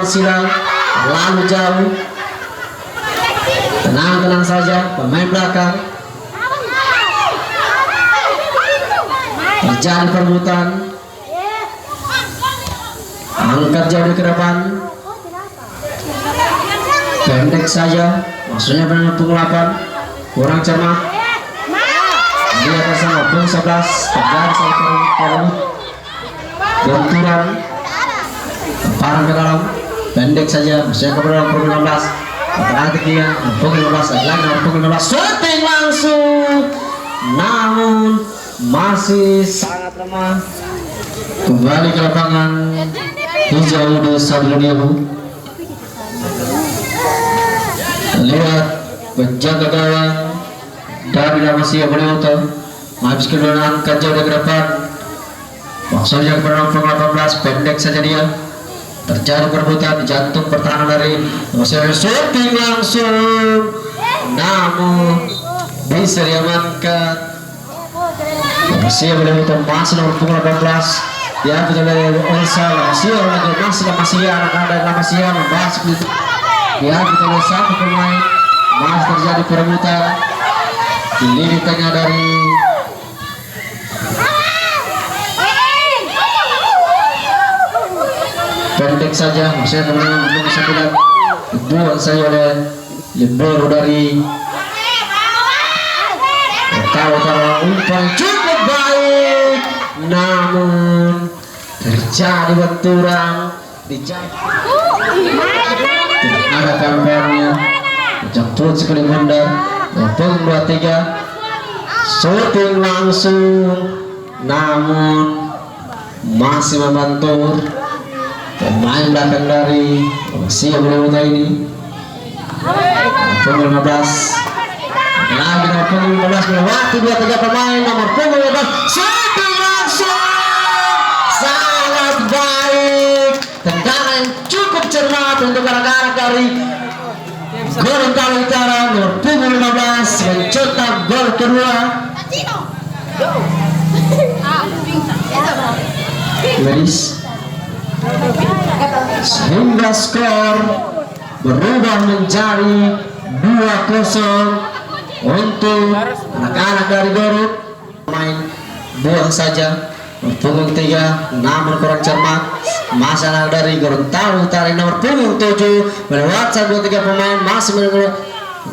Silang lalu jauh, tenang saja pemain belakang, terjadi perebutan, angkat jauh ke depan, pendek saja, maksudnya benar pukul 8, kurang cermat, di atas sama pukul 11, terjadi satu perebut, benturan, parang ke dalam. Pendek saja, saya ke dalam pukul 15. Hati dia, pukul 15 lagi, pukul 15 shooting langsung. Namun masih sangat lemah. Kembali ke lapangan hijau di Sabriniabu. Lihat penjaga gawang dari Damasia Beliuto habis kedua angkat jauh ke depan. Maksudnya ke dalam pukul 18, pendek saja dia. Terjadi perebutan di jantung pertahanan dari Damasia, shooting langsung, namun bisa diamankan. Damasia Beliuto masih nomor punggung 18 diambil oleh Elsa. Damasia anak-anak Damasia masuk diambil oleh satu pemain. Masih terjadi perebutan di lini tengah dari pendek saja, maksudnya teman-teman belum bisa lihat, dibuang saja oleh libero dari utara umpan cukup baik, namun terjadi benturan di tidak ada kabarnya, jemput sekali mundur, pukul 23, shooting langsung, namun masih membantu pemain belakang dari Damasia Beliuto ini. Pukul 15 lagi, nomor punggung 15 melewati 2-3 pemain, nomor punggung 15 shooting langsung, sangat baik, tendangan yang cukup cermat untuk anak-anak dari Gorontalo Utara. Nomor punggung 15 mencetak gol kedua. Ladies, sehingga skor berubah menjadi 2-0 untuk anak-anak dari Garut. Main buang saja punggung 3, namun kurang cermat. Masalah dari Gorontalo Utara nomor punggung 7 melewati 2-3 pemain, masih menunggu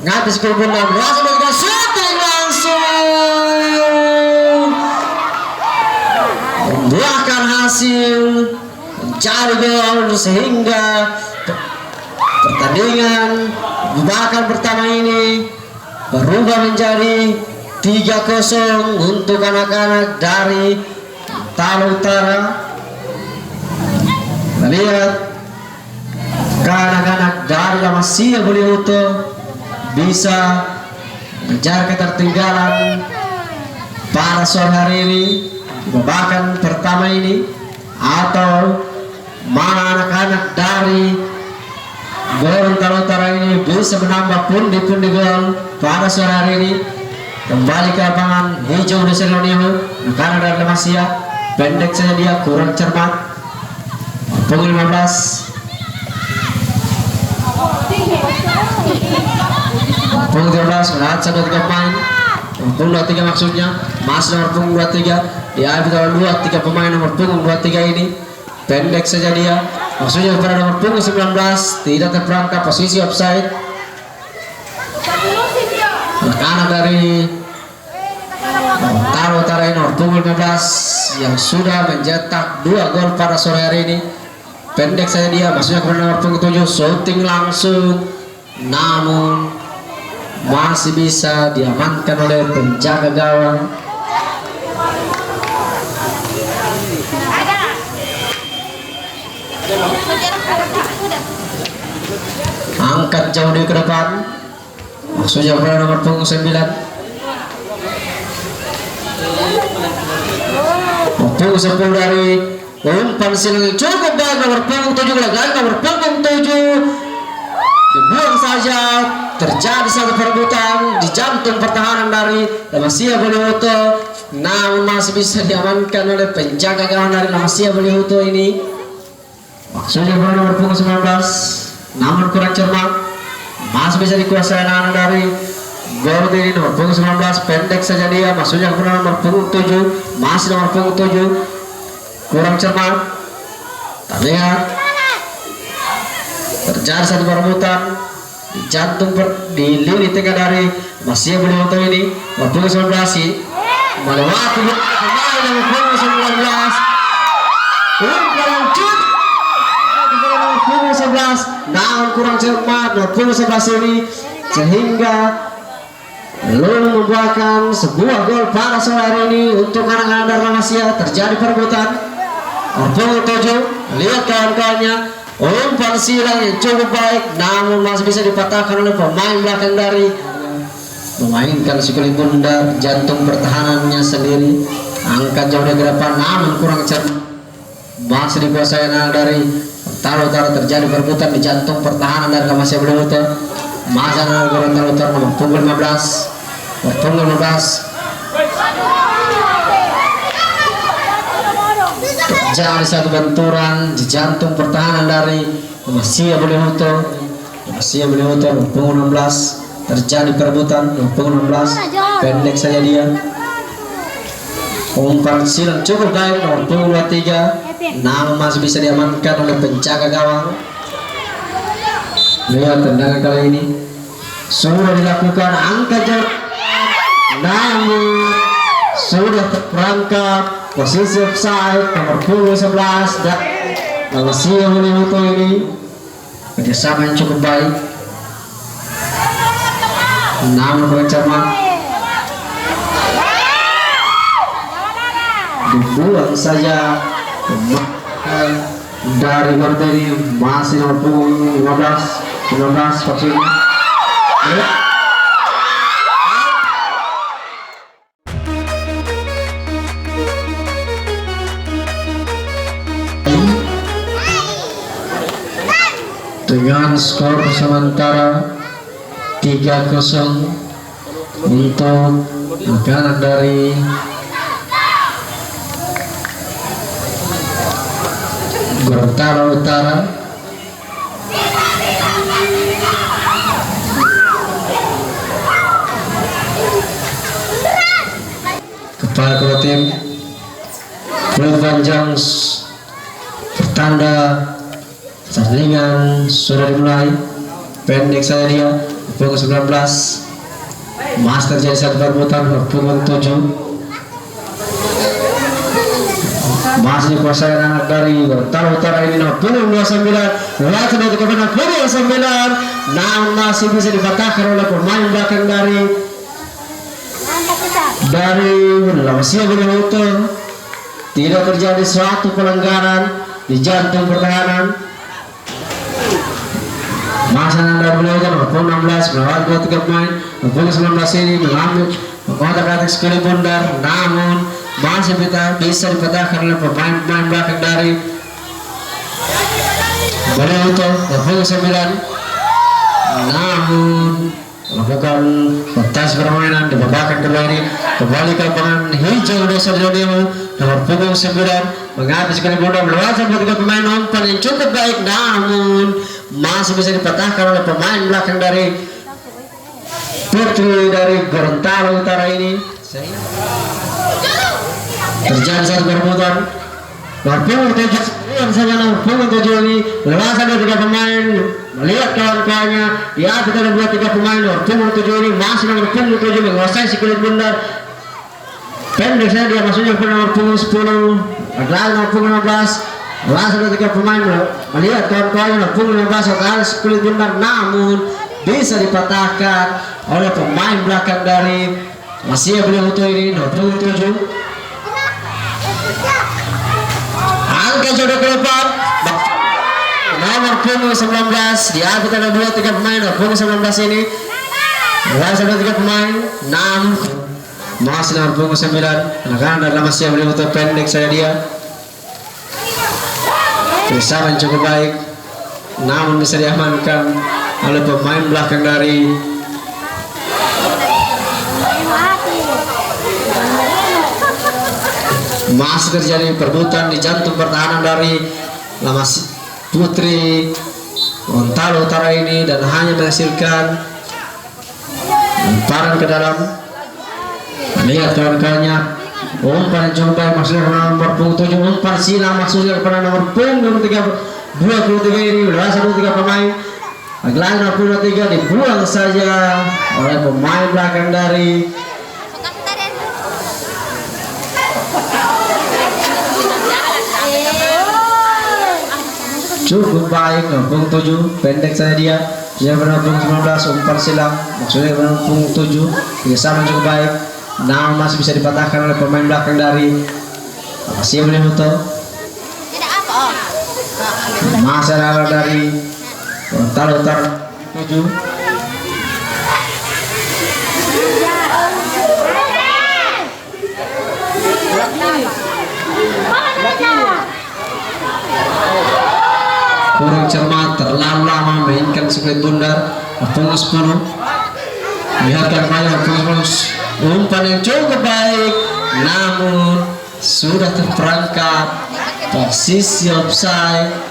ngapis kerumunan, langsung dengan shooting langsung membuahkan hasil, mencari gol, sehingga pertandingan bahkan pertama ini berubah menjadi 3-0 untuk anak-anak dari Gorontalo Utara. Lihat anak-anak dari Damasia Beliuto bisa mengejar ketertinggalan pada sore hari ini, bahkan pertama ini, atau mana anak-anak dari Gorontalo Utara ini bisa menambah pundi-pundi gol pada sore hari ini. Kembali ke lapangan hijau di Seroniho, karena dari Damasia pendek saja dia, kurang cermat. Pukul 15 punggung 13 melihat satu tiga pemain. Punggung 23 maksudnya, masih nomor punggung 23 diambil oleh 2 3 pemain nomor punggung 23 ini. Pendek saja dia, maksudnya kepada nomor punggung 19 tidak terperangkap posisi offside. Kanan dari Taro Utara ini nomor punggung 15 yang sudah mencetak 2 gol pada sore hari ini. Pendek saja dia, maksudnya kepada nomor punggung 7, shooting langsung, namun masih bisa diamankan oleh penjaga gawang. Angkat jauh di ke depan, maksudnya kepada nomor punggung 9. Punggung 10 dari umpan silang cukup baik nomor punggung 7 lagi nomor punggung 7 dibuang saja. Terjadi satu perebutan di jantung pertahanan dari Lamasia Balihoto, namun masih bisa diamankan oleh penjaga gawang dari Lamasia Balihoto ini. Maksudnya nomor punggung 19, namun kurang cermat, masih bisa dikuasai anak dari gol ini nomor punggung 19. Pendek saja dia, maksudnya kepada nomor punggung 7, masih nomor punggung 7 kurang cermat. Terlihat terjadi satu perebutan di jantung di lini tengah dari Lamasia Balihoto ini. Nomor punggung 19 melewati pemain nomor punggung 19, umpan cut nomor punggung 11, namun kurang cermat nomor punggung 11 ini sehingga belum membuahkan sebuah gol pada sore hari ini untuk anak-anak dari Lamasia. Terjadi perebutan nomor punggung 7, lihat kawan-kawannya, umpan silang yang cukup baik, namun masih bisa dipatahkan oleh pemain belakang dari memainkan sekali bundar jantung pertahanannya sendiri. Angkat jauh dari depan, namun kurang cermat, masih dikuasai dari Taro Utara. Terjadi perebutan di jantung pertahanan dari Lamasia Balihoto. Masa dari Taro Utara nomor punggung 15, nomor punggung 15. Terjadi satu benturan di jantung pertahanan dari Lamasia Balihoto. Lamasia Balihoto nomor punggung 16. Terjadi perebutan nomor punggung 16. Pendek saja dia. Umpan silang cukup baik nomor punggung 23, namun masih bisa diamankan oleh penjaga gawang. Lihat tendangan kali ini sudah dilakukan, angkat jauh, namun sudah terperangkap posisi offside nomor punggung 11 dan Lamasia Balihoto ini. Kerjasama yang cukup baik, namun kurang cermat, dibuang saja dari Martini. Masih nomor punggung 15 maksudnya. Dengan skor sementara 3-0 untuk anak dari Gorontalo Utara. Kepala kedua tim Panjang pertanda pertandingan sudah dimulai. Pendek saya dia pukul 19, masih terjadi satu perebutan pukul 7. Masih dikuasai anak dari Gorontalo Utara ini nomor punggung 29. Lewat dari kepada punggung 9, namun masih bisa dipatahkan oleh pemain belakang dari Lamasia Balihoto. Tidak terjadi suatu pelanggaran di jantung pertahanan. Masa dari Balihoto nomor punggung 16 melewati 23 pemain. Nomor punggung 19 ini mengambil kotak-kotak sekali bundar, namun masih bisa dipatahkan oleh pemain belakang dari Balihoto. Nomor punggung 9, namun melakukan rotas permainan di babak kedua ini. Kembali ke lapangan hijau Desa Dionimo. Nomor punggung 9 mengambil sekali bola melewati 3 pemain. Umpan yang cukup baik, namun masih bisa dipatahkan oleh pemain belakang dari putri dari Gorontalo Utara ini terjadi satu perebutan. Nomor punggung 7 yang saja nomor punggung 7 ini lewasan dari 3 pemain, melihat kawan-kawannya di atas ada 2-3 pemain. Nomor punggung 7 ini masih nomor punggung 7 menguasai si kulit bundar. Pendek saja dia masuknya ke nomor punggung 10, lagi nomor punggung 16. Lewasan dari 3 pemain, melihat kawan-kawannya nomor punggung 15 atas si kulit bundar, namun bisa dipatahkan oleh pemain belakang dari masih beliau ini nomor punggung 7. Angka jodoh ke depan nomor punggung 19 di atas ada 2-3 pemain. Nomor punggung 19 ini ada 3 pemain, namun masih nomor punggung 9 karena dalam masih beliau pendek saya dia bersama yang cukup baik, namun bisa diamankan oleh pemain belakang dari masih terjadi perebutan di jantung pertahanan dari Lamas Putri Gorontalo Utara ini dan hanya menghasilkan lemparan ke dalam. Lihat kawan-kawannya, umpan yang cukup baik maksudnya kepada nomor punggung 7, umpan silang maksudnya kepada nomor punggung 23 ini berasal 23 pemain. Lagi-lagi nomor punggung 23 dibuang saja oleh pemain belakang dari cukup baik. Nomor punggung 7 pendek saya dia bernomor punggung 19, umpan silang maksudnya bernomor punggung 7 sama cukup baik, namun masih bisa dipatahkan oleh pemain belakang dari masih boleh foto masalah dari Gorontalo Utara 7. Kurang cermat, terlalu lama mainkan split bundar. Punggung 10 lihatkan banyak punggung 10, umpan yang cukup baik, namun sudah terperangkap posisi offside.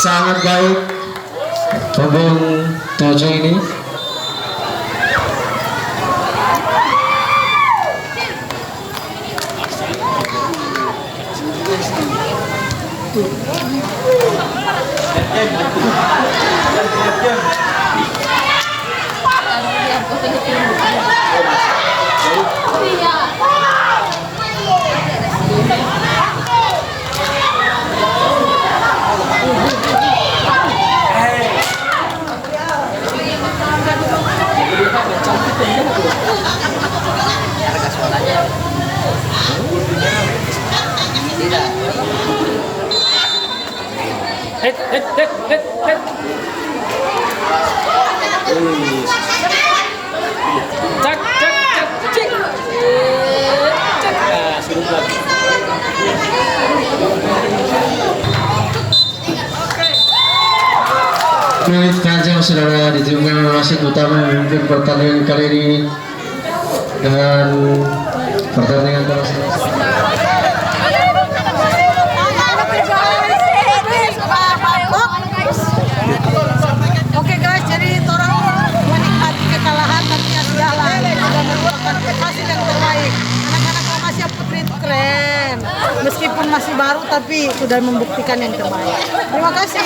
sangat baik punggung 7 ini. Cak cak cak cik. Cak. Nah, suruh lagi. Menit panjang saudara ditimkan oleh wasit utama yang memimpin pertandingan kali ini dengan pertandingan telah selesai. Oke guys, jadi orang menikmati kekalahan tapi ya sudahlah, sudah merupakan hasil yang terbaik. Anak-anak Kroasia Putri itu keren, meskipun masih baru tapi sudah membuktikan yang terbaik. Terima kasih.